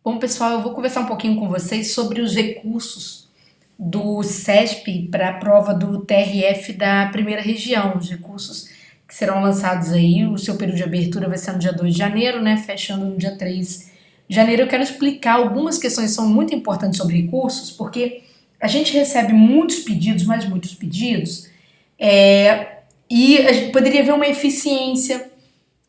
Bom, pessoal, eu vou conversar um pouquinho com vocês sobre os recursos do CESP para a prova do TRF da primeira região, os recursos que serão lançados aí. O seu período de abertura vai ser no dia 2 de janeiro, né, fechando no dia 3 de janeiro. Eu quero explicar algumas questões que são muito importantes sobre recursos, porque a gente recebe muitos pedidos, mas muitos pedidos, e a gente poderia ver uma eficiência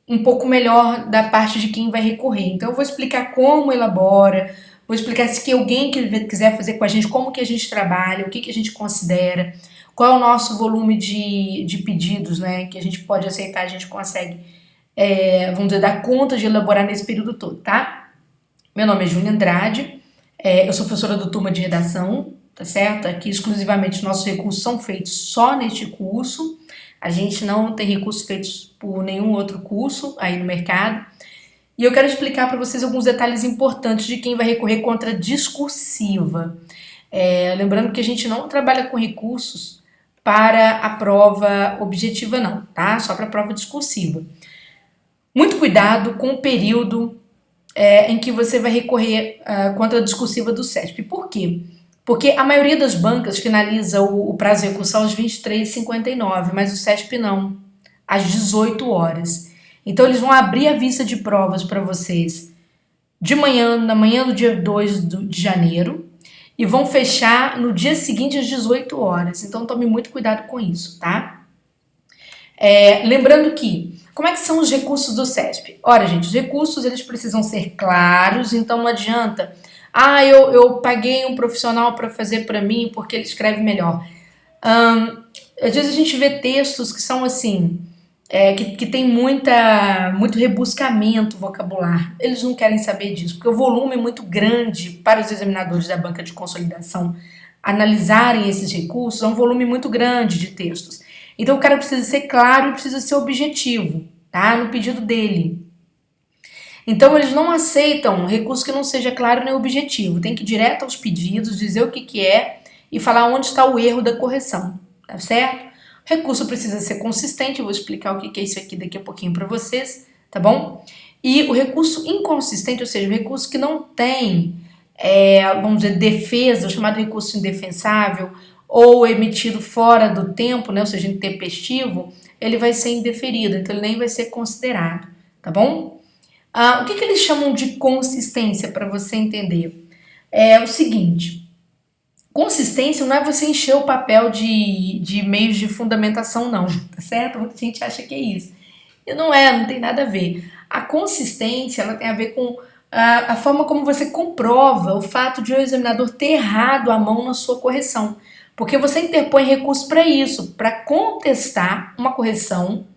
um pouco melhor da parte de quem vai recorrer. Então eu vou explicar como elabora, vou explicar se alguém que quiser fazer com a gente, como que a gente trabalha, o que que a gente considera, qual é o nosso volume de pedidos, né, que a gente pode aceitar, a gente consegue, vamos dizer, dar conta de elaborar nesse período todo, tá? Meu nome é Júlia Andrade, eu sou professora do turma de redação, tá certo? Aqui exclusivamente nossos recursos são feitos só neste curso. A gente não tem recursos feitos por nenhum outro curso aí no mercado. E eu quero explicar para vocês alguns detalhes importantes de quem vai recorrer contra discursiva. Lembrando que a gente não trabalha com recursos para a prova objetiva não, tá? Só para a prova discursiva. Muito cuidado com o período em que você vai recorrer contra a discursiva do CESP. Por quê? Porque a maioria das bancas finaliza o prazo de recursal às 23h59, mas o CESP não, às 18 horas. Então eles vão abrir a vista de provas para vocês de manhã, na manhã do dia 2 de janeiro, e vão fechar no dia seguinte às 18 horas. Então tome muito cuidado com isso, tá? Lembrando que, como é que são os recursos do CESP? Ora, gente, os recursos eles precisam ser claros, então não adianta eu paguei um profissional para fazer para mim porque ele escreve melhor. Às vezes a gente vê textos que são assim, que tem muito rebuscamento vocabular. Eles não querem saber disso, porque o volume é muito grande para os examinadores da banca de consolidação analisarem esses recursos, é um volume muito grande de textos. Então o cara precisa ser claro e precisa ser objetivo, tá? No pedido dele. Então, eles não aceitam recurso que não seja claro nem objetivo. Tem que ir direto aos pedidos, dizer o que é e falar onde está o erro da correção, tá certo? O recurso precisa ser consistente, eu vou explicar o que é isso aqui daqui a pouquinho para vocês, tá bom? E o recurso inconsistente, ou seja, o recurso que não tem, vamos dizer, defesa, o chamado recurso indefensável, ou emitido fora do tempo, né, ou seja, intempestivo, ele vai ser indeferido, então ele nem vai ser considerado, tá bom? O que eles chamam de consistência, para você entender? É o seguinte, consistência não é você encher o papel de meios de fundamentação não, tá certo? Muita gente acha que é isso. E não tem nada a ver. A consistência, ela tem a ver com a forma como você comprova o fato de o examinador ter errado a mão na sua correção. Porque você interpõe recurso para isso, para contestar uma correção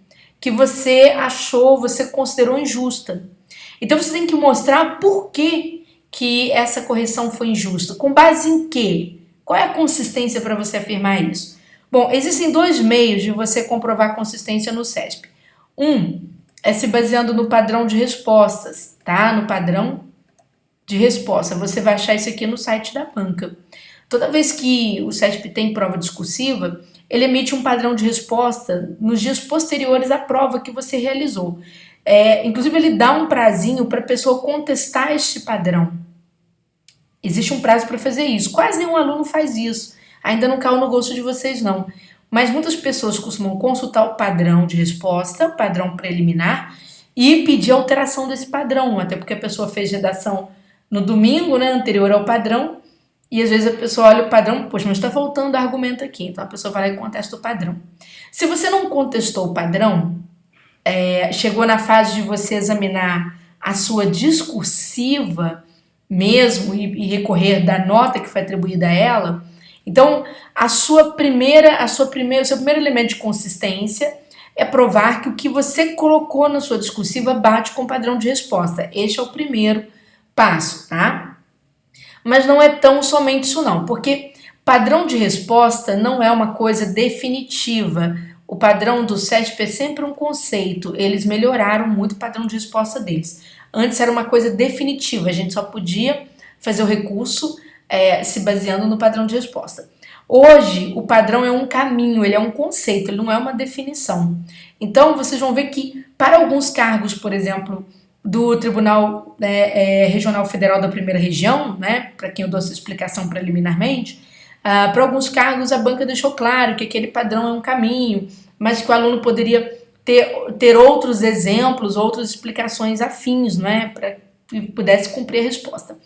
que você achou, você considerou injusta. Então você tem que mostrar por que essa correção foi injusta. Com base em quê? Qual é a consistência para você afirmar isso? Bom, existem dois meios de você comprovar consistência no CESP. Um é se baseando no padrão de respostas, tá? No padrão de resposta. Você vai achar isso aqui no site da banca. Toda vez que o CESP tem prova discursiva, ele emite um padrão de resposta nos dias posteriores à prova que você realizou. Inclusive ele dá um prazinho para a pessoa contestar este padrão. Existe um prazo para fazer isso. Quase nenhum aluno faz isso. Ainda não caiu no gosto de vocês não. Mas muitas pessoas costumam consultar o padrão de resposta, o padrão preliminar, e pedir alteração desse padrão, até porque a pessoa fez redação no domingo, né, anterior ao padrão, e às vezes a pessoa olha o padrão, poxa, mas está faltando argumento aqui, então a pessoa vai lá e contesta o padrão. Se você não contestou o padrão, chegou na fase de você examinar a sua discursiva mesmo e recorrer da nota que foi atribuída a ela, então o seu primeiro elemento de consistência é provar que o que você colocou na sua discursiva bate com o padrão de resposta. Este é o primeiro passo, tá? Mas não é tão somente isso não, porque padrão de resposta não é uma coisa definitiva. O padrão do CESP é sempre um conceito, eles melhoraram muito o padrão de resposta deles. Antes era uma coisa definitiva, a gente só podia fazer o recurso se baseando no padrão de resposta. Hoje, o padrão é um caminho, ele é um conceito, ele não é uma definição. Então, vocês vão ver que para alguns cargos, por exemplo, do Tribunal Regional Federal da Primeira Região, né, para quem eu dou essa explicação preliminarmente, para alguns cargos a banca deixou claro que aquele padrão é um caminho, mas que o aluno poderia ter outros exemplos, outras explicações afins, né, para que pudesse cumprir a resposta.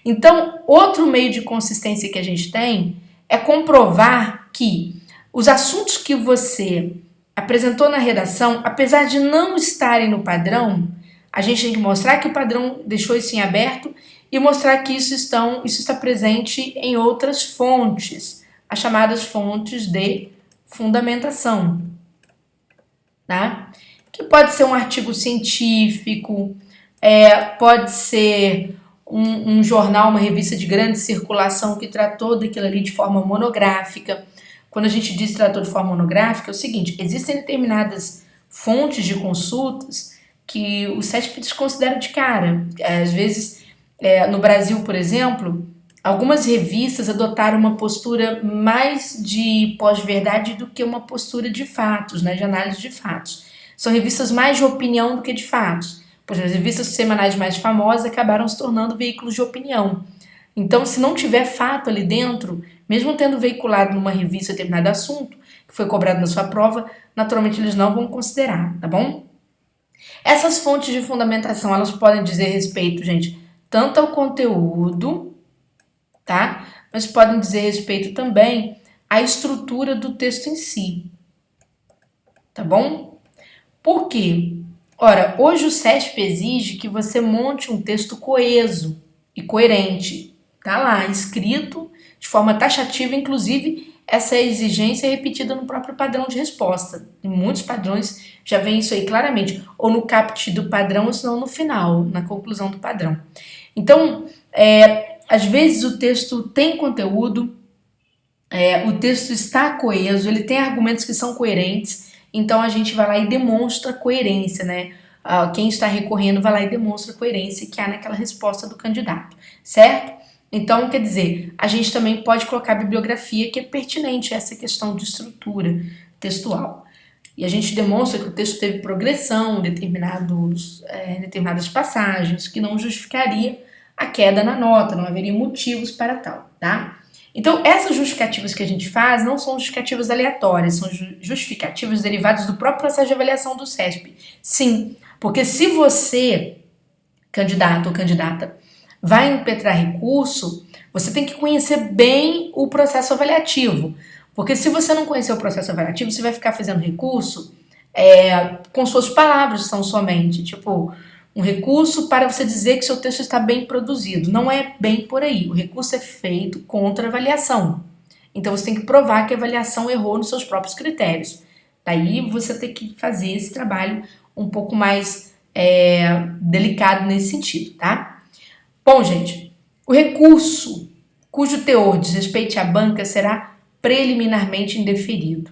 Então, outro meio de consistência que a gente tem é comprovar que os assuntos que você apresentou na redação, apesar de não estarem no padrão, a gente tem que mostrar que o padrão deixou isso em aberto e mostrar que isso está presente em outras fontes, as chamadas fontes de fundamentação, tá? Que pode ser um artigo científico, pode ser um jornal, uma revista de grande circulação que tratou daquilo ali de forma monográfica. Quando a gente diz tratou de forma monográfica, é o seguinte, existem determinadas fontes de consultas que o CESP desconsidera de cara. Às vezes, no Brasil, por exemplo, algumas revistas adotaram uma postura mais de pós-verdade do que uma postura de fatos, né, de análise de fatos. São revistas mais de opinião do que de fatos. Por exemplo, as revistas semanais mais famosas acabaram se tornando veículos de opinião. Então, se não tiver fato ali dentro, mesmo tendo veiculado numa revista determinado assunto, que foi cobrado na sua prova, naturalmente eles não vão considerar, tá bom? Essas fontes de fundamentação, elas podem dizer respeito, gente, tanto ao conteúdo, tá? Mas podem dizer respeito também à estrutura do texto em si, tá bom? Por quê? Ora, hoje o CESP exige que você monte um texto coeso e coerente. Tá lá, escrito de forma taxativa, inclusive essa exigência é repetida no próprio padrão de resposta. Em muitos padrões já vem isso aí claramente, ou no caput do padrão, ou senão no final, na conclusão do padrão. Então, às vezes o texto tem conteúdo, o texto está coeso, ele tem argumentos que são coerentes, então a gente vai lá e demonstra coerência, né? Quem está recorrendo vai lá e demonstra a coerência que há naquela resposta do candidato, certo? Então, quer dizer, a gente também pode colocar bibliografia que é pertinente a essa questão de estrutura textual. E a gente demonstra que o texto teve progressão em determinadas passagens, que não justificaria a queda na nota, não haveria motivos para tal, tá? Então, essas justificativas que a gente faz não são justificativas aleatórias, são justificativas derivadas do próprio processo de avaliação do CESP. Sim, porque se você, candidato ou candidata, vai impetrar recurso, você tem que conhecer bem o processo avaliativo. Porque se você não conhecer o processo avaliativo, você vai ficar fazendo recurso com suas palavras tão somente. Tipo, um recurso para você dizer que seu texto está bem produzido. Não é bem por aí. O recurso é feito contra a avaliação. Então você tem que provar que a avaliação errou nos seus próprios critérios. Daí você tem que fazer esse trabalho um pouco mais delicado nesse sentido, tá? Bom, gente, o recurso cujo teor desrespeite à banca será preliminarmente indeferido.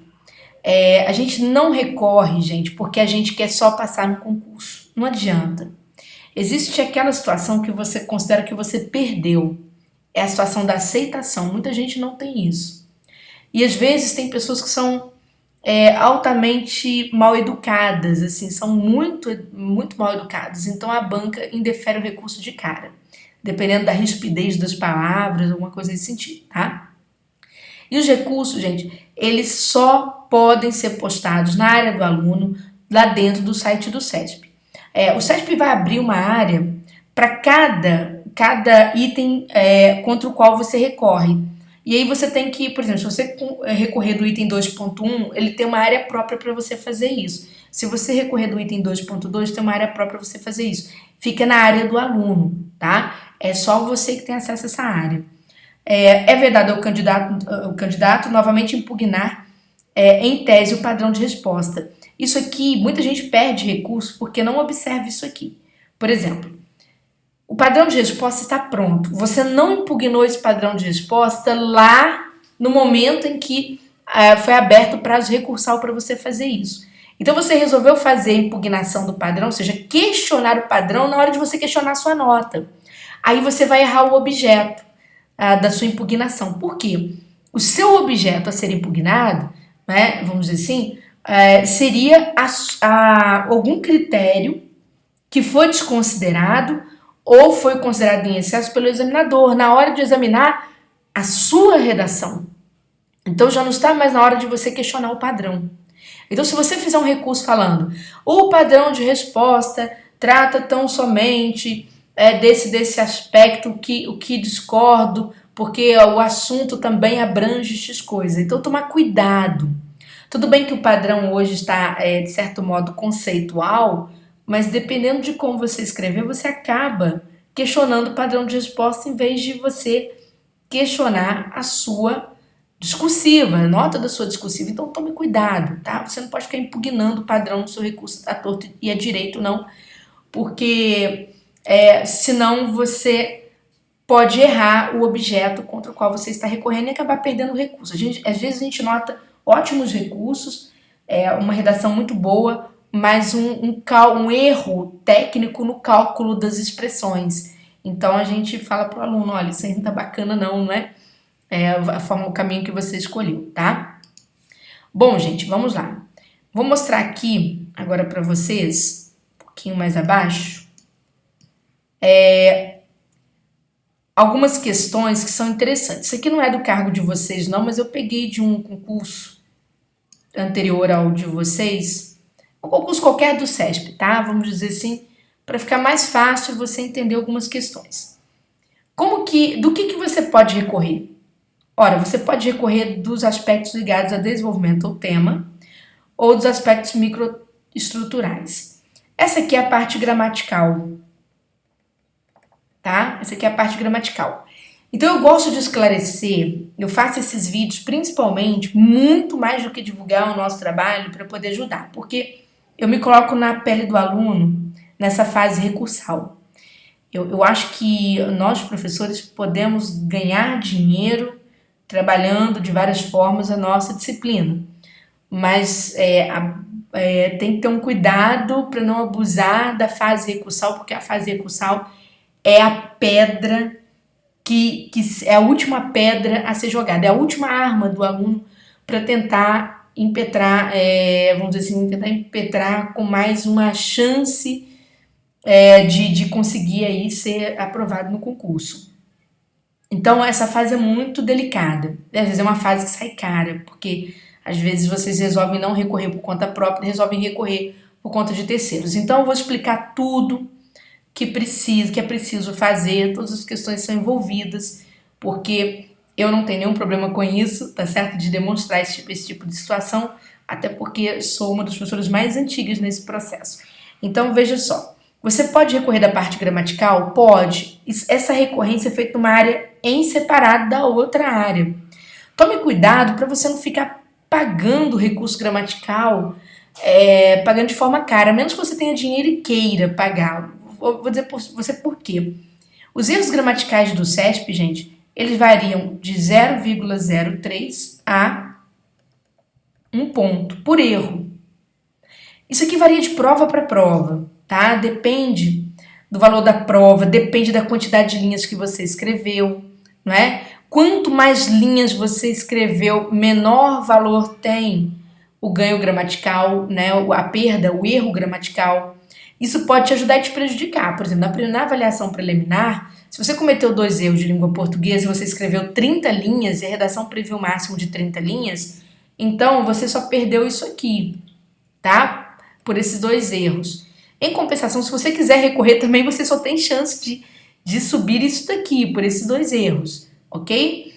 A gente não recorre, gente, porque a gente quer só passar no concurso. Não adianta. Existe aquela situação que você considera que você perdeu. É a situação da aceitação. Muita gente não tem isso. E às vezes tem pessoas que são altamente mal educadas, assim, são muito, muito mal educadas. Então a banca indefere o recurso de cara, dependendo da rispidez das palavras, alguma coisa nesse sentido, tá? E os recursos, gente, eles só podem ser postados na área do aluno, lá dentro do site do CESP. O CESP vai abrir uma área para cada item contra o qual você recorre. E aí você tem que, por exemplo, se você recorrer do item 2.1, ele tem uma área própria para você fazer isso. Se você recorrer do item 2.2, tem uma área própria para você fazer isso. Fica na área do aluno, tá? É só você que tem acesso a essa área. É verdade, o candidato novamente impugnar em tese o padrão de resposta. Isso aqui, muita gente perde recurso porque não observa isso aqui. Por exemplo, o padrão de resposta está pronto. Você não impugnou esse padrão de resposta lá no momento em que foi aberto o prazo recursal para você fazer isso. Então você resolveu fazer a impugnação do padrão, ou seja, questionar o padrão na hora de você questionar a sua nota. Aí você vai errar o objeto da sua impugnação. Por quê? O seu objeto a ser impugnado, vamos dizer assim, seria algum critério que foi desconsiderado ou foi considerado em excesso pelo examinador na hora de examinar a sua redação. Então já não está mais na hora de você questionar o padrão. Então, se você fizer um recurso falando o padrão de resposta trata tão somente desse aspecto o que discordo, porque o assunto também abrange X coisa. Então, tomar cuidado. Tudo bem que o padrão hoje está, de certo modo, conceitual, mas dependendo de como você escrever, você acaba questionando o padrão de resposta em vez de você questionar a sua discursiva, a nota da sua discursiva. Então tome cuidado, tá? Você não pode ficar impugnando o padrão do seu recurso à torto e à direito, não, porque senão você pode errar o objeto contra o qual você está recorrendo e acabar perdendo o recurso. Às vezes a gente nota ótimos recursos, uma redação muito boa, mas um erro técnico no cálculo das expressões. Então a gente fala para o aluno, olha, isso aí não tá bacana não é? O caminho que você escolheu, tá? Bom, gente, vamos lá. Vou mostrar aqui agora para vocês, um pouquinho mais abaixo, algumas questões que são interessantes. Isso aqui não é do cargo de vocês, não, mas eu peguei de um concurso anterior ao de vocês, um concurso qualquer do SESP, tá? Vamos dizer assim, para ficar mais fácil você entender algumas questões. Do que você pode recorrer? Ora, você pode recorrer dos aspectos ligados a desenvolvimento ou tema, ou dos aspectos microestruturais. Essa aqui é a parte gramatical, tá? Essa aqui é a parte gramatical. Então eu gosto de esclarecer, eu faço esses vídeos principalmente, muito mais do que divulgar o nosso trabalho, para poder ajudar, porque eu me coloco na pele do aluno nessa fase recursal. Eu acho que nós, professores, podemos ganhar dinheiro trabalhando de várias formas a nossa disciplina, mas tem que ter um cuidado para não abusar da fase recursal, porque a fase recursal é a pedra que é a última pedra a ser jogada, é a última arma do aluno para tentar impetrar, vamos dizer assim, tentar impetrar com mais uma chance de conseguir aí ser aprovado no concurso. Então essa fase é muito delicada, às vezes é uma fase que sai cara, porque às vezes vocês resolvem não recorrer por conta própria, resolvem recorrer por conta de terceiros. Então eu vou explicar tudo que é preciso fazer, todas as questões são envolvidas, porque eu não tenho nenhum problema com isso, tá certo? De demonstrar esse tipo de situação, até porque sou uma das professoras mais antigas nesse processo. Então veja só, você pode recorrer da parte gramatical? Pode. Essa recorrência é feita numa área em separado da outra área. Tome cuidado para você não ficar pagando recurso gramatical, pagando de forma cara, a menos que você tenha dinheiro e queira pagar. Vou dizer por você por quê. Os erros gramaticais do SESP, gente, eles variam de 0,03 a 1 ponto por erro. Isso aqui varia de prova para prova, tá? Depende do valor da prova, depende da quantidade de linhas que você escreveu, não é? Quanto mais linhas você escreveu, menor valor tem o ganho gramatical, né? A perda, o erro gramatical. Isso pode te ajudar e te prejudicar. Por exemplo, na avaliação preliminar, se você cometeu 2 erros de língua portuguesa e você escreveu 30 linhas e a redação previu o máximo de 30 linhas, então você só perdeu isso aqui, tá? Por esses 2 erros. Em compensação, se você quiser recorrer também, você só tem chance de subir isso daqui, por esses 2 erros, ok?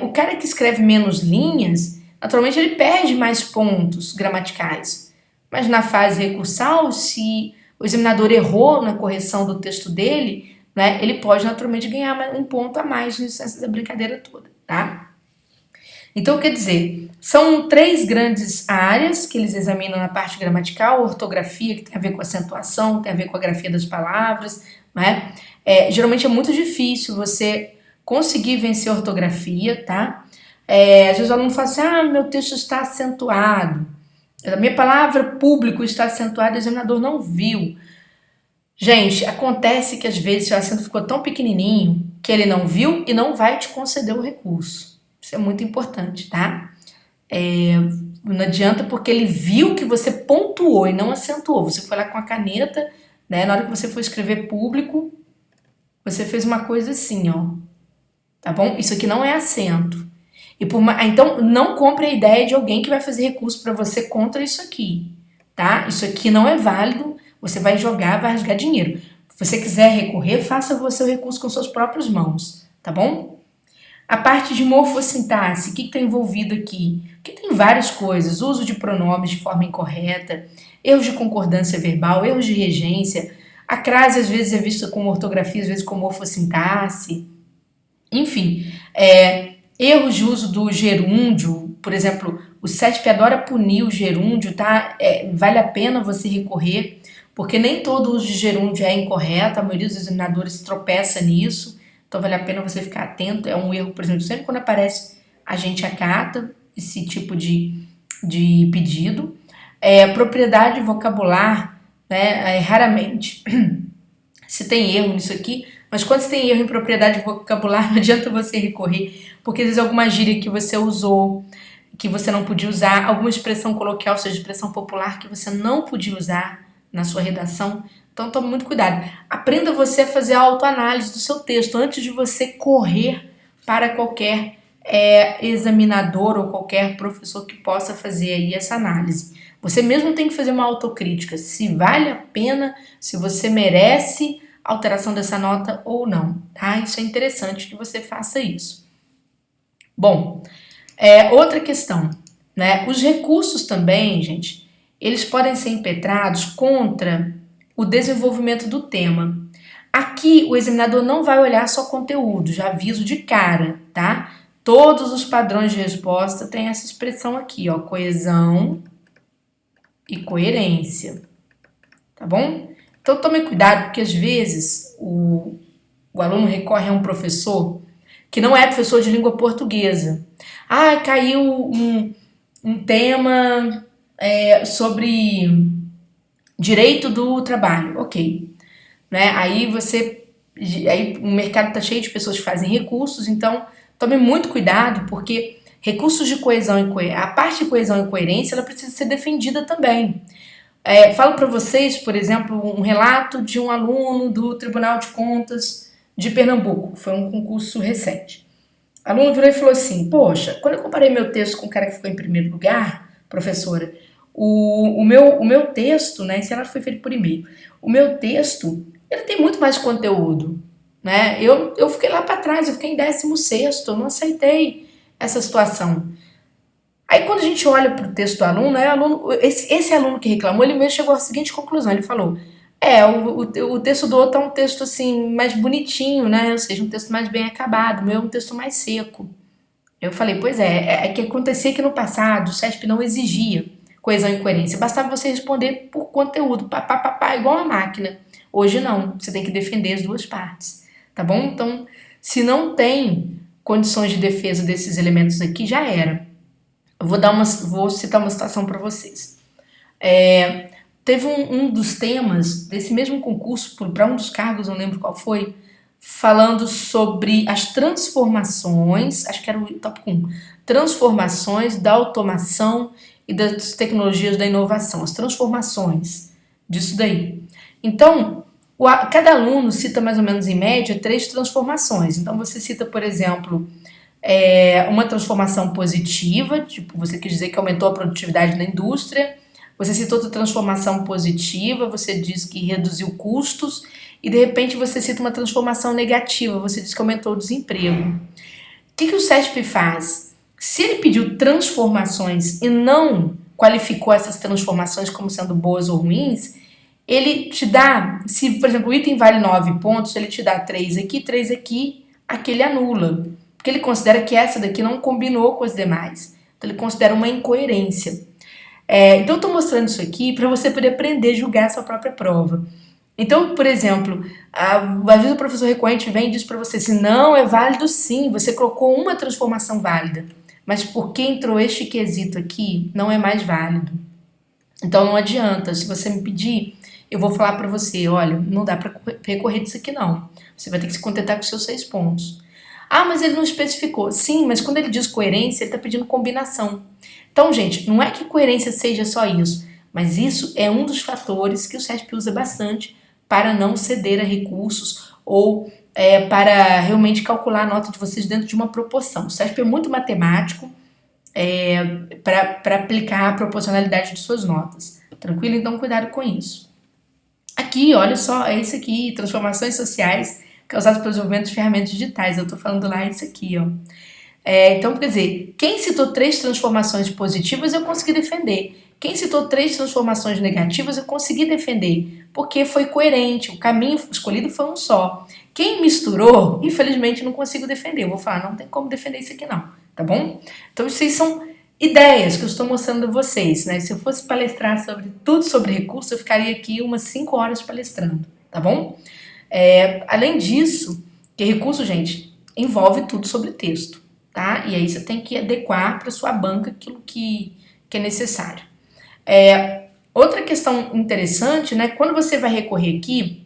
O cara que escreve menos linhas, naturalmente ele perde mais pontos gramaticais. Mas na fase recursal, se o examinador errou na correção do texto dele, né, ele pode naturalmente ganhar 1 ponto a mais nessa brincadeira toda, tá? Então, quer dizer, são 3 grandes áreas que eles examinam na parte gramatical: ortografia, que tem a ver com acentuação, tem a ver com a grafia das palavras, né? Geralmente é muito difícil você conseguir vencer a ortografia, tá? Às vezes o aluno fala assim, meu texto está acentuado, a minha palavra público está acentuada, o examinador não viu. Gente, acontece que às vezes seu acento ficou tão pequenininho que ele não viu e não vai te conceder o recurso. Isso é muito importante, tá? Não adianta porque ele viu que você pontuou e não acentuou. Você foi lá com a caneta, né? Na hora que você for escrever público, você fez uma coisa assim, ó, tá bom? Isso aqui não é acento. Então, não compre a ideia de alguém que vai fazer recurso para você contra isso aqui, tá? Isso aqui não é válido, você vai jogar, vai rasgar dinheiro. Se você quiser recorrer, faça você o recurso com suas próprias mãos, tá bom? A parte de morfossintaxe, o que está envolvido aqui? Porque tem várias coisas, uso de pronomes de forma incorreta, erros de concordância verbal, erros de regência, a crase às vezes é vista como ortografia, às vezes como morfossintaxe, enfim, erros de uso do gerúndio, por exemplo, o CESP adora punir o gerúndio, tá? Vale a pena você recorrer, porque nem todo uso de gerúndio é incorreto, a maioria dos examinadores tropeça nisso, então vale a pena você ficar atento. É um erro, por exemplo, sempre quando aparece, a gente acata esse tipo de pedido. Propriedade vocabular, né? Raramente se tem erro nisso aqui, mas quando você tem erro em propriedade vocabular, não adianta você recorrer, porque às vezes alguma gíria que você usou, que você não podia usar, alguma expressão coloquial, ou seja, expressão popular que você não podia usar na sua redação. Então tome muito cuidado. Aprenda você a fazer a autoanálise do seu texto antes de você correr para qualquer examinador ou qualquer professor que possa fazer aí essa análise. Você mesmo tem que fazer uma autocrítica, se vale a pena, se você merece alteração dessa nota ou não, tá? Isso é interessante que você faça isso. Bom, outra questão, né? Os recursos também, gente, eles podem ser impetrados contra o desenvolvimento do tema. Aqui o examinador não vai olhar só conteúdo, já aviso de cara, tá? Todos os padrões de resposta têm essa expressão aqui, ó, coesão e coerência, tá bom? Então tome cuidado, porque às vezes o aluno recorre a um professor que não é professor de língua portuguesa. Ah, caiu um tema sobre direito do trabalho, ok. Né? Aí o mercado está cheio de pessoas que fazem recursos, então tome muito cuidado, porque recursos de coesão e a parte de coesão e coerência, ela precisa ser defendida também. Falo para vocês, por exemplo, um relato de um aluno do Tribunal de Contas de Pernambuco, foi um concurso recente. O aluno virou e falou assim, poxa, quando eu comparei meu texto com o cara que ficou em primeiro lugar, professora, o meu texto, né, esse relato foi feito por e-mail, o meu texto, ele tem muito mais conteúdo, né, eu fiquei lá para trás, eu fiquei em 16º, eu não aceitei essa situação. Aí quando a gente olha para o texto do aluno, esse aluno que reclamou, ele mesmo chegou à seguinte conclusão, ele falou, o texto do outro é um texto assim, mais bonitinho, né, ou seja, um texto mais bem acabado, o meu é um texto mais seco. Eu falei, pois é que acontecia que no passado o CESP não exigia coesão e coerência, bastava você responder por conteúdo, igual uma máquina. Hoje não, você tem que defender as duas partes, tá bom? Então, se não tem condições de defesa desses elementos aqui, já era. Eu vou citar uma situação para vocês. Teve um dos temas desse mesmo concurso, para um dos cargos, não lembro qual foi, falando sobre as transformações, acho que era o tópico 1, transformações da automação e das tecnologias da inovação, as transformações disso daí. Então, cada aluno cita mais ou menos em média 3 transformações. Então, você cita, por exemplo, uma transformação positiva, tipo, você quis dizer que aumentou a produtividade na indústria, você citou outra transformação positiva, você diz que reduziu custos, e de repente você cita uma transformação negativa, você diz que aumentou o desemprego. O que o CESP faz? Se ele pediu transformações e não qualificou essas transformações como sendo boas ou ruins, ele te dá, se por exemplo o item vale 9 pontos, ele te dá 3 aqui, aquele anula. Porque ele considera que essa daqui não combinou com as demais. Então ele considera uma incoerência. Então eu estou mostrando isso aqui para você poder aprender a julgar a sua própria prova. Então, por exemplo, às vezes o professor recorrente vem e diz para você assim, não, é válido sim, você colocou uma transformação válida, mas porque entrou este quesito aqui, não é mais válido. Então não adianta, se você me pedir, eu vou falar para você, olha, não dá para recorrer disso aqui não, você vai ter que se contentar com os seus 6 pontos. Ah, mas ele não especificou. Sim, mas quando ele diz coerência, ele está pedindo combinação. Então, gente, não é que coerência seja só isso, mas isso é um dos fatores que o CESP usa bastante para não ceder a recursos ou para realmente calcular a nota de vocês dentro de uma proporção. O SESP é muito matemático para aplicar a proporcionalidade de suas notas. Tranquilo? Então, cuidado com isso. Aqui, olha só, é isso aqui, transformações sociais causadas pelo desenvolvimento de ferramentas digitais. Eu tô falando lá isso aqui, ó. Então, quer dizer, quem citou 3 transformações positivas, eu consegui defender. Quem citou 3 transformações negativas, eu consegui defender, porque foi coerente, o caminho escolhido foi um só. Quem misturou, infelizmente, não consigo defender. Eu vou falar, não tem como defender isso aqui não, tá bom? Então, isso aí são ideias que eu estou mostrando a vocês, né? Se eu fosse palestrar sobre tudo sobre recursos, eu ficaria aqui umas 5 horas palestrando, tá bom? Além disso, que recurso, gente, envolve tudo sobre texto, tá? E aí você tem que adequar para sua banca aquilo que é necessário. Outra questão interessante, né? Quando você vai recorrer aqui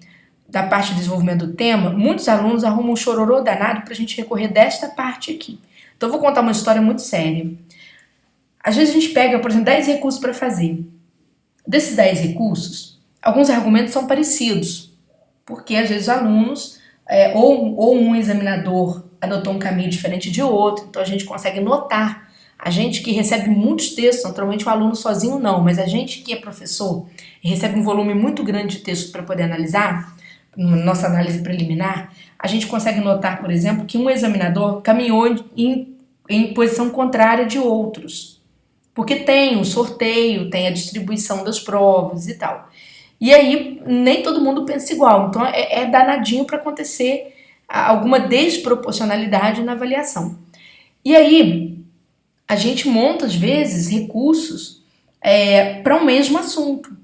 da parte de desenvolvimento do tema, muitos alunos arrumam um chororô danado para a gente recorrer desta parte aqui. Então eu vou contar uma história muito séria. Às vezes a gente pega, por exemplo, 10 recursos para fazer. Desses 10 recursos, alguns argumentos são parecidos, porque às vezes os alunos, ou um examinador adotou um caminho diferente de outro, então a gente consegue notar. A gente que recebe muitos textos, naturalmente o aluno sozinho não, mas a gente que é professor e recebe um volume muito grande de textos para poder analisar, na nossa análise preliminar, a gente consegue notar, por exemplo, que um examinador caminhou em posição contrária de outros. Porque tem o sorteio, tem a distribuição das provas e tal. E aí, nem todo mundo pensa igual. Então, é danadinho para acontecer alguma desproporcionalidade na avaliação. E aí, a gente monta, às vezes, recursos para o mesmo assunto.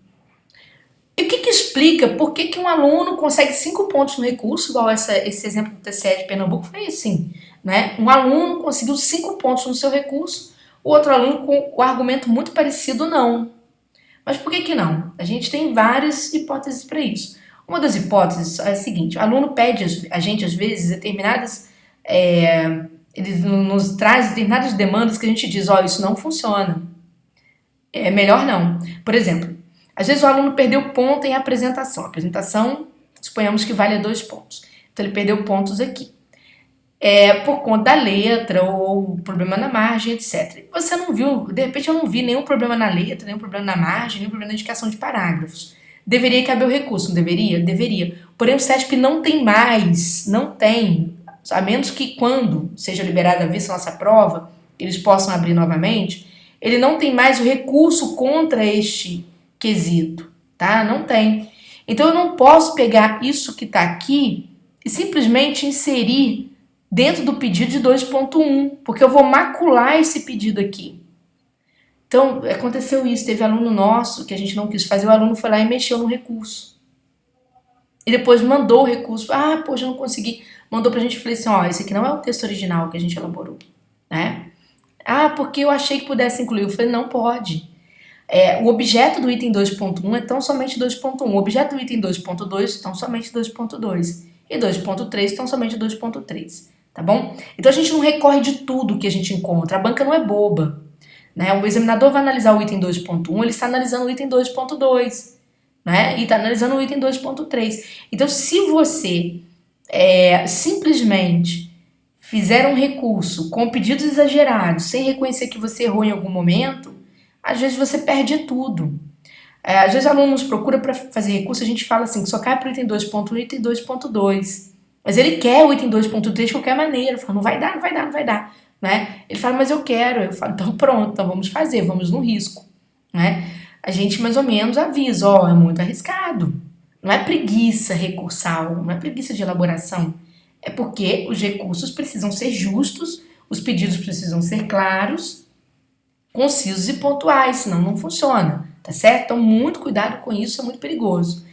E o que explica por que um aluno consegue 5 pontos no recurso, igual esse exemplo do TCE de Pernambuco foi assim, né? Um aluno conseguiu 5 pontos no seu recurso, o outro aluno com o argumento muito parecido não. Mas por que não? A gente tem várias hipóteses para isso. Uma das hipóteses é a seguinte: o aluno pede a gente, às vezes, determinadas... ele nos traz determinadas demandas que a gente diz, isso não funciona. É melhor não. Por exemplo, às vezes o aluno perdeu ponto em apresentação. A apresentação, suponhamos que vale 2 pontos. Então ele perdeu pontos aqui. Por conta da letra ou problema na margem, etc. Você não viu, de repente eu não vi nenhum problema na letra, nenhum problema na margem, nenhum problema na indicação de parágrafos. Deveria caber o recurso, não deveria? Deveria. Porém o SESP não tem mais, não tem, a menos que quando seja liberada a vista nossa prova, eles possam abrir novamente, ele não tem mais o recurso contra este quesito, tá? Não tem. Então eu não posso pegar isso que está aqui e simplesmente inserir dentro do pedido de 2.1, porque eu vou macular esse pedido aqui. Então, aconteceu isso, teve aluno nosso que a gente não quis fazer, o aluno foi lá e mexeu no recurso. E depois mandou o recurso, poxa, eu não consegui. Mandou pra gente e falei assim, esse aqui não é o texto original que a gente elaborou, né? Porque eu achei que pudesse incluir. Eu falei, não pode. O objeto do item 2.1 é tão somente 2.1. O objeto do item 2.2 é tão somente 2.2. E 2.3 tão somente 2.3. Tá bom? Então a gente não recorre de tudo que a gente encontra. A banca não é boba, né? O examinador vai analisar o item 2.1, ele está analisando o item 2.2, né? E está analisando o item 2.3. Então, se você simplesmente fizer um recurso com pedidos exagerados, sem reconhecer que você errou em algum momento, às vezes você perde tudo. Às vezes o aluno nos procura para fazer recurso, a gente fala assim, que só cai para o item 2.1 e item 2.2. Mas ele quer o item 2.3 de qualquer maneira. Eu falo, não vai dar. Né? Ele fala, mas eu quero. Eu falo, então pronto, então vamos fazer, vamos no risco. Né? A gente mais ou menos avisa, é muito arriscado. Não é preguiça recursal, não é preguiça de elaboração. É porque os recursos precisam ser justos, os pedidos precisam ser claros, concisos e pontuais, senão não funciona. Tá certo? Então, muito cuidado com isso, é muito perigoso.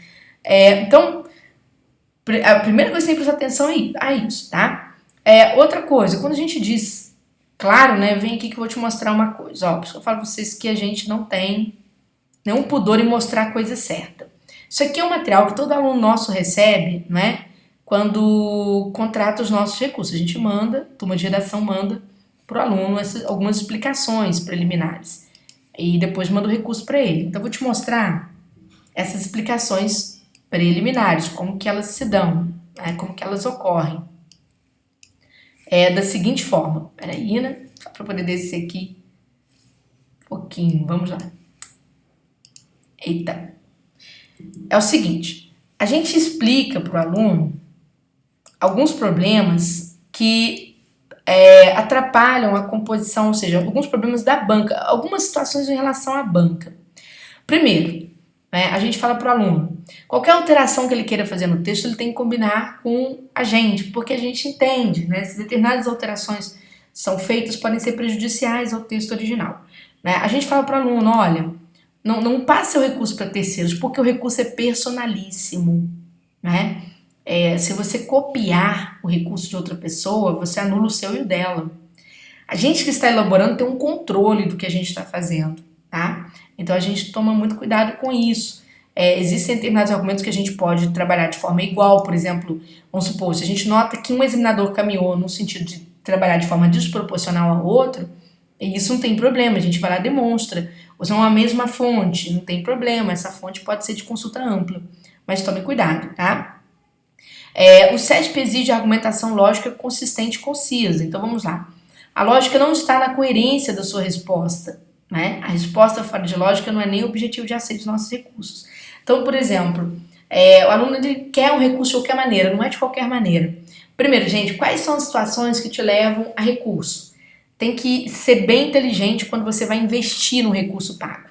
Então, a primeira coisa que você tem que prestar atenção é a isso, tá? Outra coisa, quando a gente diz, claro, né, vem aqui que eu vou te mostrar uma coisa, por isso que eu falo pra vocês que a gente não tem nenhum pudor em mostrar a coisa certa. Isso aqui é um material que todo aluno nosso recebe, né, quando contrata os nossos recursos. A gente manda, a turma de redação manda pro aluno algumas explicações preliminares e depois manda o recurso para ele. Então, eu vou te mostrar essas explicações preliminares, como que elas se dão, né? Como que elas ocorrem. É da seguinte forma, peraí, né? Só para poder descer aqui um pouquinho, vamos lá. Eita. É o seguinte, a gente explica para o aluno alguns problemas que atrapalham a composição, ou seja, alguns problemas da banca, algumas situações em relação à banca. Primeiro, né, a gente fala para o aluno, qualquer alteração que ele queira fazer no texto, ele tem que combinar com a gente, porque a gente entende, né, se determinadas alterações são feitas, podem ser prejudiciais ao texto original. Né? A gente fala para o aluno, olha, não passe o recurso para terceiros, porque o recurso é personalíssimo, né? Se você copiar o recurso de outra pessoa, você anula o seu e o dela. A gente que está elaborando tem um controle do que a gente está fazendo, tá? Então a gente toma muito cuidado com isso. Existem determinados argumentos que a gente pode trabalhar de forma igual, por exemplo, vamos supor, se a gente nota que um examinador caminhou no sentido de trabalhar de forma desproporcional ao outro, isso não tem problema, a gente vai lá e demonstra. Usam a mesma fonte, não tem problema, essa fonte pode ser de consulta ampla, mas tome cuidado, tá? O SESP exige argumentação lógica consistente e concisa. Então vamos lá. A lógica não está na coerência da sua resposta, né? A resposta fora de lógica não é nem o objetivo de aceite dos nossos recursos. Então, por exemplo, o aluno ele quer um recurso de qualquer maneira, não é de qualquer maneira. Primeiro, gente, quais são as situações que te levam a recurso? Tem que ser bem inteligente quando você vai investir no recurso pago.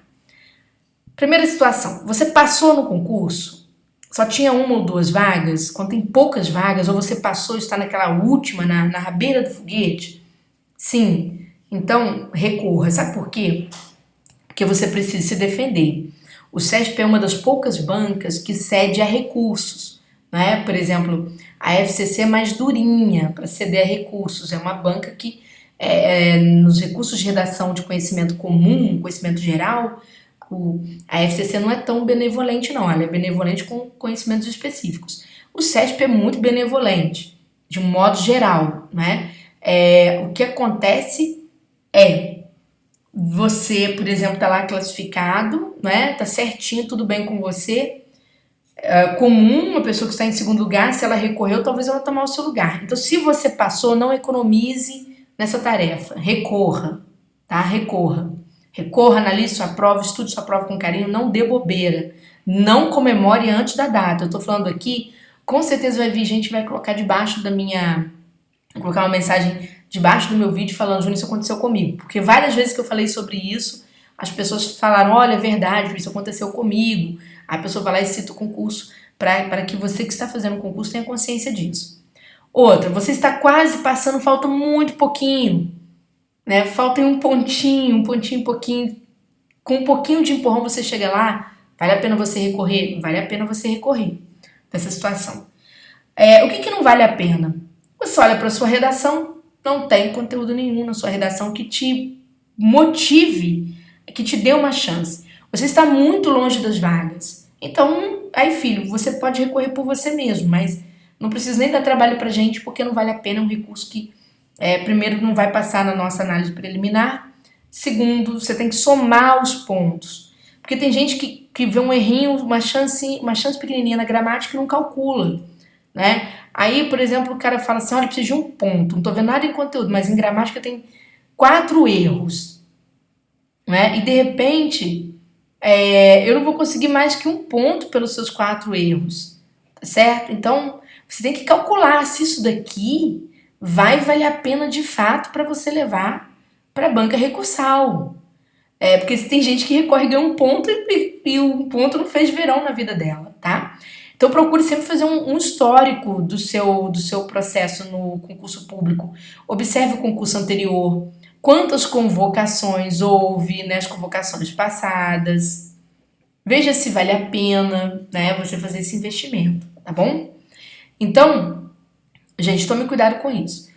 Primeira situação, você passou no concurso? Só tinha uma ou duas vagas, quando tem poucas vagas, ou você passou e está naquela última, na rabeira do foguete? Sim, então recorra. Sabe por quê? Porque você precisa se defender. O SESP é uma das poucas bancas que cede a recursos, né? Por exemplo, a FCC é mais durinha para ceder a recursos. É uma banca que, nos recursos de redação de conhecimento comum, conhecimento geral, a FCC não é tão benevolente não, ela é benevolente com conhecimentos específicos. O SESP é muito benevolente, de um modo geral, né? O que acontece você, por exemplo, tá lá classificado, né? Tá certinho, tudo bem com você. Comum, uma pessoa que está em segundo lugar, se ela recorreu, talvez ela tomar o seu lugar. Então, se você passou, não economize nessa tarefa, recorra, tá? Recorra, analise sua prova, estude sua prova com carinho, não dê bobeira. Não comemore antes da data. Eu tô falando aqui, com certeza vai vir gente que vai colocar debaixo da minha... Vou colocar uma mensagem debaixo do meu vídeo falando, Júnior, isso aconteceu comigo. Porque várias vezes que eu falei sobre isso, as pessoas falaram, olha, é verdade, isso aconteceu comigo. Aí a pessoa vai lá e cita o concurso para que você que está fazendo o concurso tenha consciência disso. Outra, você está quase passando, falta muito pouquinho. Né? Falta um pontinho, pouquinho. Com um pouquinho de empurrão você chega lá, vale a pena você recorrer? Vale a pena você recorrer dessa situação. O que não vale a pena? Você olha para a sua redação, não tem conteúdo nenhum na sua redação que te motive, que te dê uma chance. Você está muito longe das vagas. Então, aí filho, você pode recorrer por você mesmo, mas não precisa nem dar trabalho pra gente, porque não vale a pena, é um recurso que primeiro, não vai passar na nossa análise preliminar. Segundo, você tem que somar os pontos. Porque tem gente que vê um errinho, uma chance pequenininha na gramática e não calcula. Né? Aí, por exemplo, o cara fala assim, olha, eu preciso de um ponto. Não estou vendo nada em conteúdo, mas em gramática tem 4 erros. Né? E, de repente, eu não vou conseguir mais que um ponto pelos seus 4 erros. Certo? Então, você tem que calcular se isso daqui vai valer a pena de fato para você levar para a banca recursal. Porque tem gente que recorre e ganha um ponto e um ponto não fez verão na vida dela, tá? Então procure sempre fazer um histórico do seu processo no concurso público. Observe o concurso anterior, quantas convocações houve nas convocações passadas. Veja se vale a pena, né, você fazer esse investimento, tá bom? Então, gente, tome cuidado com isso.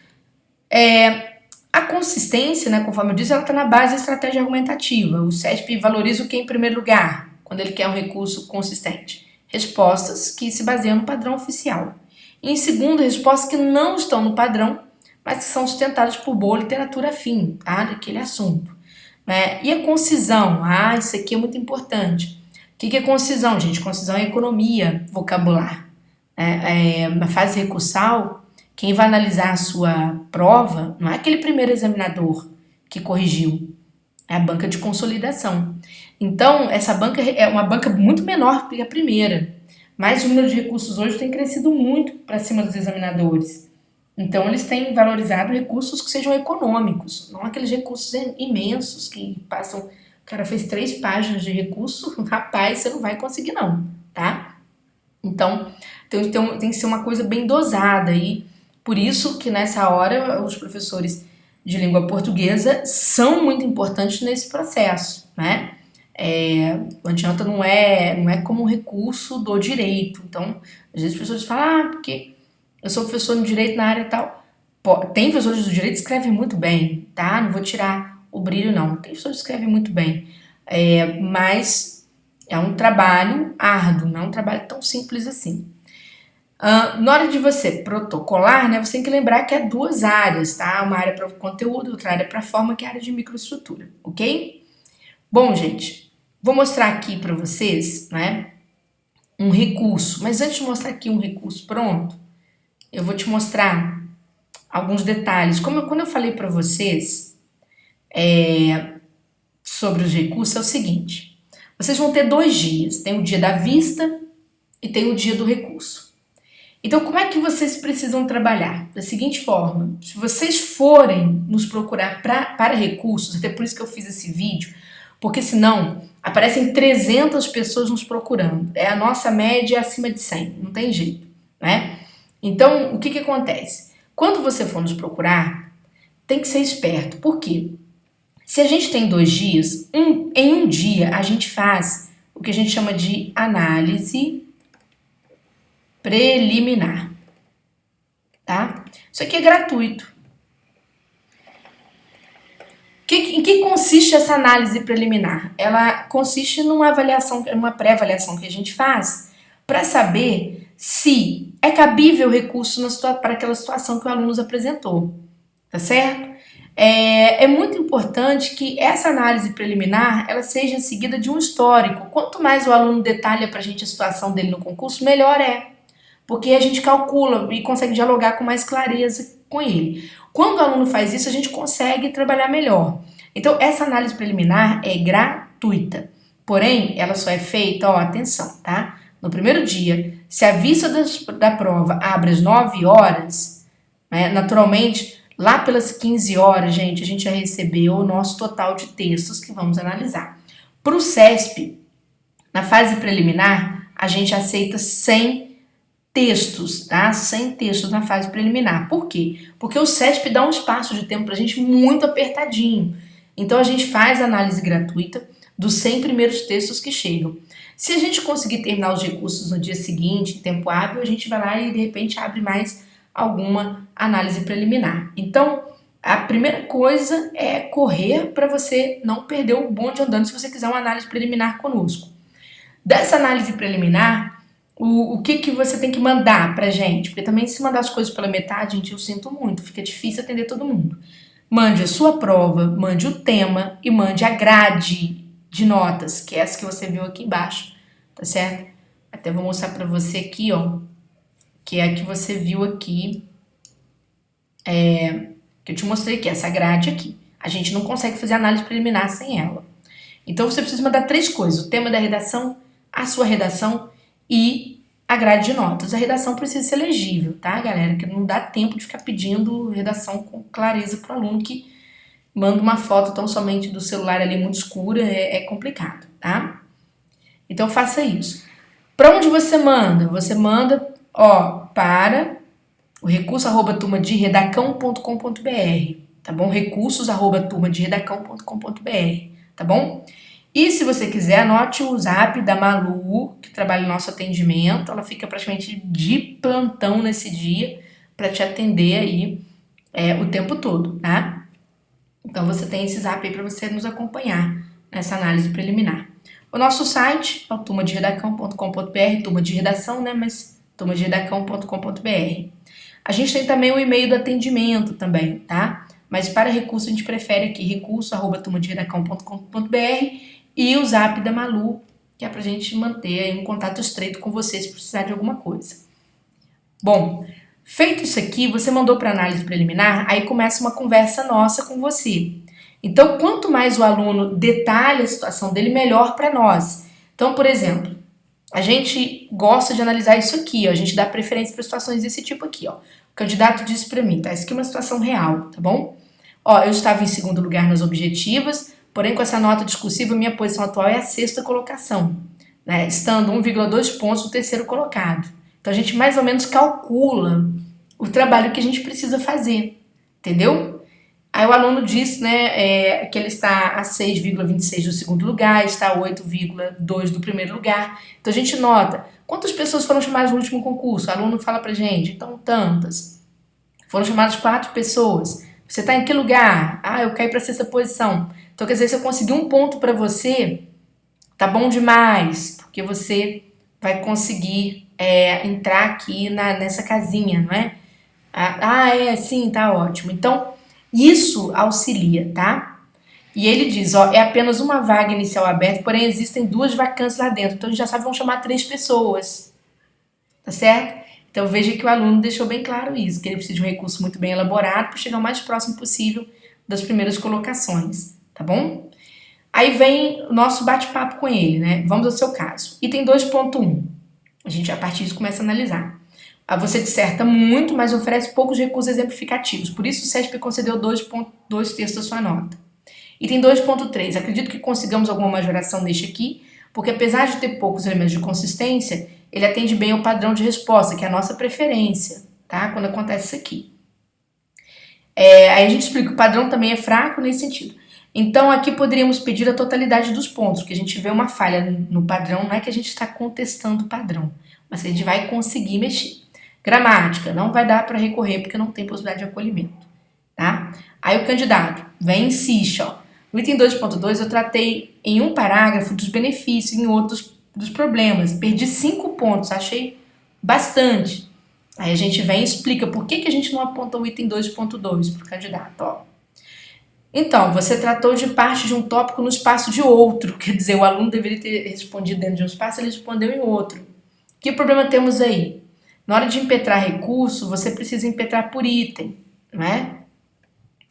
A consistência, né, conforme eu disse, ela está na base da estratégia argumentativa. O SESP valoriza o que em primeiro lugar, quando ele quer um recurso consistente? Respostas que se baseiam no padrão oficial. E em segundo, respostas que não estão no padrão, mas que são sustentadas por boa literatura afim, tá, daquele assunto. Né? E a concisão? Isso aqui é muito importante. que é concisão, gente? Concisão é economia vocabular. Na fase recursal, quem vai analisar a sua prova não é aquele primeiro examinador que corrigiu, é a banca de consolidação. Então, essa banca é uma banca muito menor que a primeira, mas o número de recursos hoje tem crescido muito para cima dos examinadores. Então, eles têm valorizado recursos que sejam econômicos, não aqueles recursos imensos que passam. O cara fez 3 páginas de recurso, rapaz, você não vai conseguir, não, tá? Então, tem que ser uma coisa bem dosada e por isso que nessa hora os professores de língua portuguesa são muito importantes nesse processo, né? Não adianta, não é como um recurso do direito. Então, às vezes as pessoas falam, porque eu sou professor de direito na área tal. Tem professores do direito que escrevem muito bem, tá? Não vou tirar o brilho, não. Tem professores que escrevem muito bem. Mas é um trabalho árduo, não é um trabalho tão simples assim. Na hora de você protocolar, né, você tem que lembrar que é 2 áreas, tá? Uma área para conteúdo, outra área para forma, que é a área de microestrutura, ok? Bom, gente, vou mostrar aqui para vocês, né, um recurso. Mas antes de mostrar aqui um recurso pronto, eu vou te mostrar alguns detalhes. Quando eu falei para vocês sobre os recursos, é o seguinte. Vocês vão ter 2 dias. Tem o dia da vista e tem o dia do recurso. Então, como é que vocês precisam trabalhar? Da seguinte forma, se vocês forem nos procurar para recursos, até por isso que eu fiz esse vídeo, porque senão aparecem 300 pessoas nos procurando. A nossa média é acima de 100, não tem jeito, né? Então, o que acontece? Quando você for nos procurar, tem que ser esperto. Por quê? Se a gente tem 2 dias, em um dia a gente faz o que a gente chama de análise preliminar, tá? Isso aqui é gratuito. Em que consiste essa análise preliminar? Ela consiste numa avaliação, uma pré-avaliação que a gente faz para saber se é cabível o recurso para aquela situação que o aluno nos apresentou, tá certo? É muito importante que essa análise preliminar ela seja seguida de um histórico. Quanto mais o aluno detalha para a gente a situação dele no concurso, melhor é. Porque a gente calcula e consegue dialogar com mais clareza com ele. Quando o aluno faz isso, a gente consegue trabalhar melhor. Então, essa análise preliminar é gratuita. Porém, ela só é feita, atenção, tá? No primeiro dia, se a vista da prova abre às 9 horas, né, naturalmente, lá pelas 15 horas, gente, a gente já recebeu o nosso total de textos que vamos analisar. Para o CESP, na fase preliminar, a gente aceita 100 textos, tá? 100 textos na fase preliminar. Por quê? Porque o CESP dá um espaço de tempo pra gente muito apertadinho. Então a gente faz a análise gratuita dos 100 primeiros textos que chegam. Se a gente conseguir terminar os recursos no dia seguinte, em tempo hábil, a gente vai lá e de repente abre mais alguma análise preliminar. Então, a primeira coisa é correr para você não perder o bonde andando se você quiser uma análise preliminar conosco. Dessa análise preliminar, o que você tem que mandar pra gente? Porque também se mandar as coisas pela metade, gente, eu sinto muito, fica difícil atender todo mundo. Mande a sua prova, mande o tema e mande a grade de notas, que é essa que você viu aqui embaixo, tá certo? Até vou mostrar pra você aqui, que é a que você viu aqui, que eu te mostrei aqui, essa grade aqui. A gente não consegue fazer análise preliminar sem ela. Então você precisa mandar 3 coisas, o tema da redação, a sua redação e a grade de notas. A redação precisa ser legível, tá, galera? Que não dá tempo de ficar pedindo redação com clareza para o aluno que manda uma foto tão somente do celular ali muito escura, é complicado, tá? Então faça isso. Para onde você manda? Você manda, para o recurso@turmaderedacão.com.br, tá bom? recursos@turmaderedacão.com.br, tá bom? E se você quiser, anote o zap da Malu, que trabalha no nosso atendimento. Ela fica praticamente de plantão nesse dia para te atender aí o tempo todo, tá? Então você tem esse zap aí para você nos acompanhar nessa análise preliminar. O nosso site é o turmaderedacão.com.br, turma de redação, né? Mas turmaderedacão.com.br. A gente tem também o e-mail do atendimento também, tá? Mas para recurso a gente prefere aqui recurso@turmaderedacão.com.br e o zap da Malu que é pra gente manter aí um contato estreito com você se precisar de alguma coisa. Bom, feito isso aqui, você mandou para análise preliminar, aí começa uma conversa nossa com você. Então, quanto mais o aluno detalha a situação dele, melhor para nós. Então, por exemplo, a gente gosta de analisar isso aqui, ó, a gente dá preferência para situações desse tipo aqui, ó. O candidato disse para mim, tá? Isso aqui é uma situação real, tá bom? Ó, eu estava em segundo lugar nas objetivas, porém com essa nota discursiva, minha posição atual é a sexta colocação, né? Estando 1,2 pontos do terceiro colocado. Então a gente mais ou menos calcula o trabalho que a gente precisa fazer, entendeu? Aí o aluno diz, né, que ele está a 6,26 do segundo lugar, está a 8,2 do primeiro lugar. Então a gente nota quantas pessoas foram chamadas no último concurso. O aluno fala pra gente, então tantas. Foram chamadas 4 pessoas. Você está em que lugar? Ah, eu caí para a sexta posição. Então quer dizer, se eu conseguir um ponto para você, tá bom demais, porque você vai conseguir entrar aqui nessa casinha, não é? Sim, tá ótimo. Então, isso auxilia, tá? E ele diz, ó, é apenas uma vaga inicial aberta, porém existem 2 vacâncias lá dentro. Então, a gente já sabe, vão chamar 3 pessoas, tá certo? Então, veja que o aluno deixou bem claro isso, que ele precisa de um recurso muito bem elaborado para chegar o mais próximo possível das primeiras colocações, tá bom? Aí vem o nosso bate-papo com ele, né? Vamos ao seu caso. Item 2.1. A gente, a partir disso, começa a analisar. Você disserta muito, mas oferece poucos recursos exemplificativos. Por isso, o CESP concedeu 2,2 da sua nota. Item 2.3. Acredito que consigamos alguma majoração neste aqui, porque apesar de ter poucos elementos de consistência, ele atende bem ao padrão de resposta, que é a nossa preferência, tá? Quando acontece isso aqui. Aí a gente explica que o padrão também é fraco nesse sentido. Então, aqui poderíamos pedir a totalidade dos pontos, porque a gente vê uma falha no padrão, não é que a gente está contestando o padrão, mas que a gente vai conseguir mexer. Gramática, não vai dar para recorrer, porque não tem possibilidade de acolhimento, tá? Aí o candidato vem e insiste, ó. No item 2.2 eu tratei em um parágrafo dos benefícios, em outros dos problemas. Perdi 5 pontos, achei bastante. Aí a gente vem e explica por que a gente não aponta o item 2.2 para o candidato, ó. Então, você tratou de parte de um tópico no espaço de outro, quer dizer, o aluno deveria ter respondido dentro de um espaço, ele respondeu em outro. Que problema temos aí? Na hora de impetrar recurso, você precisa impetrar por item, não é?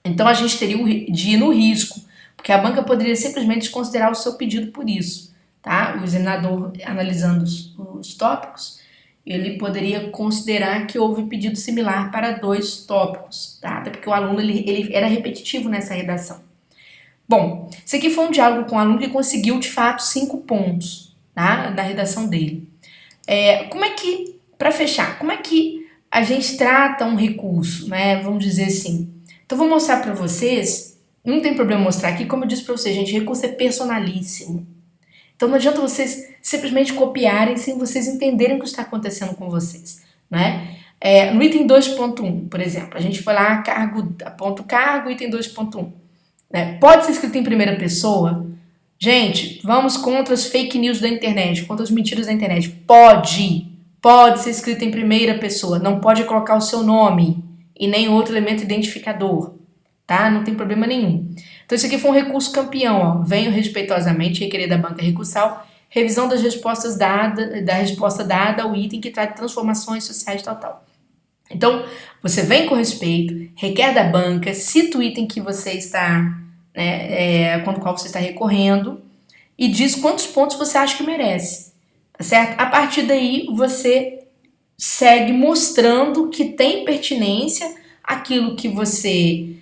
Então, a gente teria de ir no risco, porque a banca poderia simplesmente desconsiderar o seu pedido por isso, tá? O examinador, analisando os tópicos, ele poderia considerar que houve pedido similar para 2 tópicos, tá? Até porque o aluno ele era repetitivo nessa redação. Bom, isso aqui foi um diálogo com o aluno que conseguiu, de fato, 5 pontos, tá? Da redação dele. Como é que, para fechar, como é que a gente trata um recurso, né? Vamos dizer assim. Então, vou mostrar para vocês, não tem problema mostrar aqui, como eu disse para vocês, gente, recurso é personalíssimo. Então não adianta vocês simplesmente copiarem sem vocês entenderem o que está acontecendo com vocês, né? No item 2.1, por exemplo, a gente foi lá, aponta o cargo, item 2.1. Né? Pode ser escrito em primeira pessoa? Gente, vamos contra as fake news da internet, contra as mentiras da internet. Pode ser escrito em primeira pessoa, não pode colocar o seu nome e nem outro elemento identificador, tá? Não tem problema nenhum. Então, isso aqui foi um recurso campeão, ó. Venho respeitosamente requerer da banca recursal revisão das respostas da resposta dada ao item que trata de transformações sociais tal. Então, você vem com respeito, requer da banca, cita o item que você está, contra o qual você está recorrendo e diz quantos pontos você acha que merece, tá certo? A partir daí, você segue mostrando que tem pertinência aquilo que você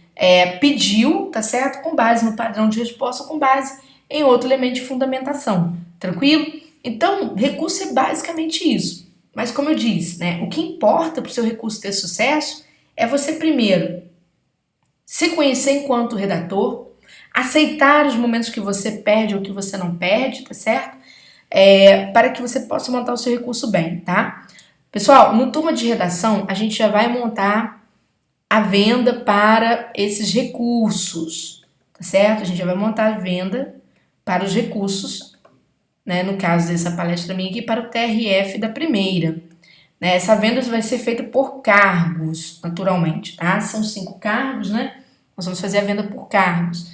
pediu, tá certo? Com base no padrão de resposta, com base em outro elemento de fundamentação. Tranquilo? Então, recurso é basicamente isso. Mas como eu disse, né, o que importa para o seu recurso ter sucesso é você primeiro se conhecer enquanto redator, aceitar os momentos que você perde ou que você não perde, tá certo? Para que você possa montar o seu recurso bem, tá? Pessoal, no turma de redação, a gente já vai montar a venda para esses recursos, tá certo? A gente já vai montar a venda para os recursos, né? No caso dessa palestra minha aqui, para o TRF da primeira. Né? Essa venda vai ser feita por cargos, naturalmente, tá? São 5 cargos, né? Nós vamos fazer a venda por cargos.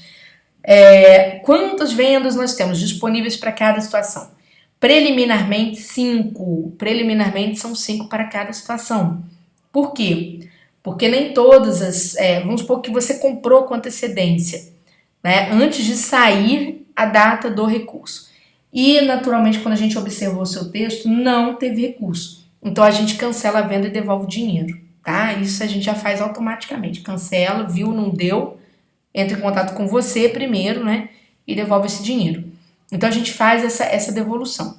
Quantas vendas nós temos disponíveis para cada situação? Preliminarmente, 5. Preliminarmente são 5 para cada situação. Por quê? Porque nem todas as... vamos supor que você comprou com antecedência, né, antes de sair a data do recurso. E, naturalmente, quando a gente observou o seu texto, não teve recurso. Então, a gente cancela a venda e devolve o dinheiro, tá? Isso a gente já faz automaticamente. Cancela, viu, não deu, entra em contato com você primeiro, né? E devolve esse dinheiro. Então, a gente faz essa devolução.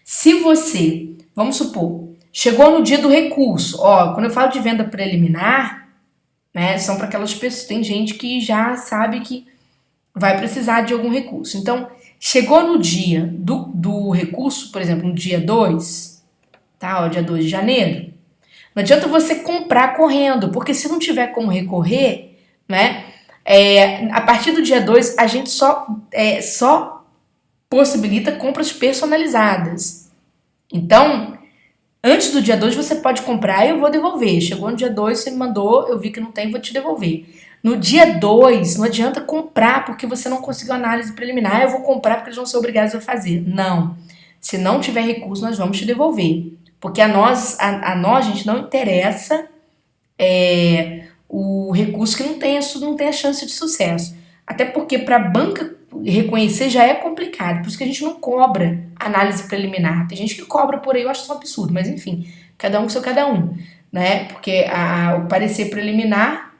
Se você, vamos supor, chegou no dia do recurso, quando eu falo de venda preliminar, né, são para aquelas pessoas, tem gente que já sabe que vai precisar de algum recurso. Então, chegou no dia do recurso, por exemplo, no dia 2, tá? Dia 2 de janeiro, não adianta você comprar correndo, porque se não tiver como recorrer, né? A partir do dia 2, a gente só possibilita compras personalizadas. Então, antes do dia 2 você pode comprar e eu vou devolver. Chegou no dia 2, você me mandou, eu vi que não tem, vou te devolver. No dia 2, não adianta comprar porque você não conseguiu análise preliminar. Eu vou comprar porque eles vão ser obrigados a fazer. Não. Se não tiver recurso, nós vamos te devolver. Porque a nós, gente, não interessa o recurso que não tem a chance de sucesso. Até porque para a banca reconhecer já é complicado. Por isso que a gente não cobra análise preliminar. Tem gente que cobra por aí, eu acho isso um absurdo. Mas enfim, cada um com seu cada um. Né? Porque o parecer preliminar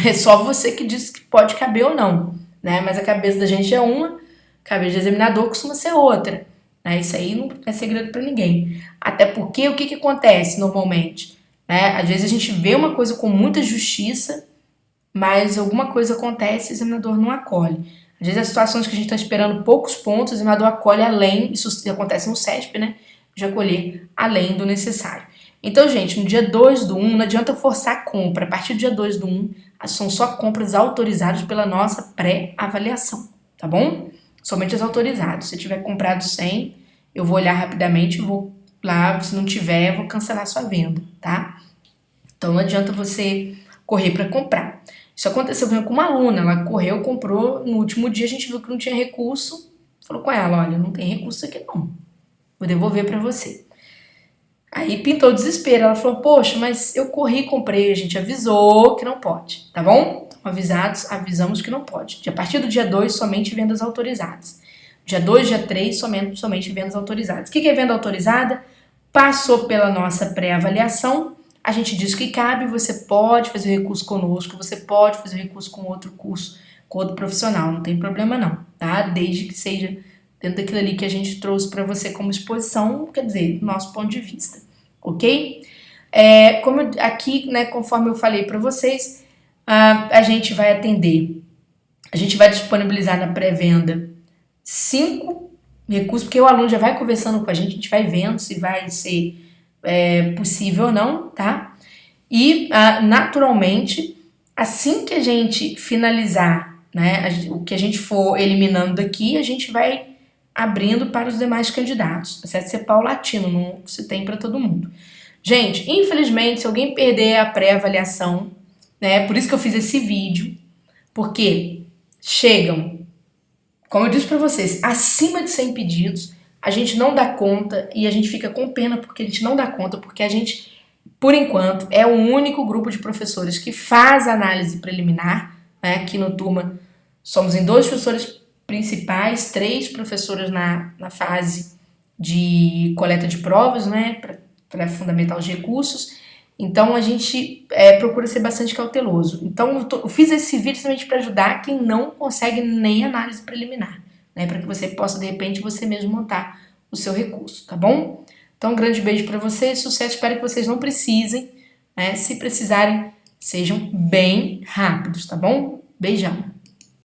é só você que diz que pode caber ou não, né? Mas a cabeça da gente é uma, a cabeça do examinador costuma ser outra, né? Isso aí não é segredo para ninguém. Até porque o que acontece normalmente, né? Às vezes a gente vê uma coisa com muita justiça, mas alguma coisa acontece e o examinador não acolhe. Às vezes as situações que a gente está esperando poucos pontos, o examinador acolhe além, isso acontece no CESP, né? De acolher além do necessário. Então, gente, no dia 2 do 1, não adianta forçar a compra. A partir do dia 2 do 1, são só compras autorizadas pela nossa pré-avaliação, tá bom? Somente as autorizadas. Se tiver comprado 100, eu vou olhar rapidamente, vou lá, se não tiver, eu vou cancelar a sua venda, tá? Então, não adianta você correr para comprar. Isso aconteceu com uma aluna, ela correu, comprou, no último dia a gente viu que não tinha recurso, falou com ela, olha, não tem recurso aqui não, vou devolver para você. Aí pintou o desespero, ela falou, poxa, mas eu corri e comprei, a gente avisou que não pode, tá bom? Então, avisamos que não pode. A partir do dia 2, somente vendas autorizadas. Dia 2, dia 3, somente vendas autorizadas. O que é venda autorizada? Passou pela nossa pré-avaliação, a gente diz que cabe, você pode fazer o recurso conosco, você pode fazer o recurso com outro curso, com outro profissional, não tem problema não, tá? Desde que seja dentro daquilo ali que a gente trouxe para você como exposição, quer dizer, do nosso ponto de vista, ok? Aqui, né, conforme eu falei para vocês, a gente vai atender, a gente vai disponibilizar na pré-venda 5 recursos, porque o aluno já vai conversando com a gente vai vendo se vai ser possível ou não, tá? E, naturalmente, assim que a gente finalizar, né, o que a gente for eliminando daqui, a gente vai abrindo para os demais candidatos. Certo? Ser paulatino, não se tem para todo mundo. Gente, infelizmente, se alguém perder a pré-avaliação, né, por isso que eu fiz esse vídeo, porque chegam, como eu disse para vocês, acima de 100 pedidos, a gente não dá conta e a gente fica com pena porque a gente não dá conta, porque a gente, por enquanto, é o único grupo de professores que faz análise preliminar, né, aqui no Turma somos em 2 professores principais, 3 professoras na fase de coleta de provas, né, para fundamentar os recursos. Então a gente procura ser bastante cauteloso. Então eu fiz esse vídeo somente para ajudar quem não consegue nem análise preliminar, né, para que você possa de repente você mesmo montar o seu recurso, tá bom? Então um grande beijo para vocês, sucesso, espero que vocês não precisem, né, se precisarem, sejam bem rápidos, tá bom? Beijão!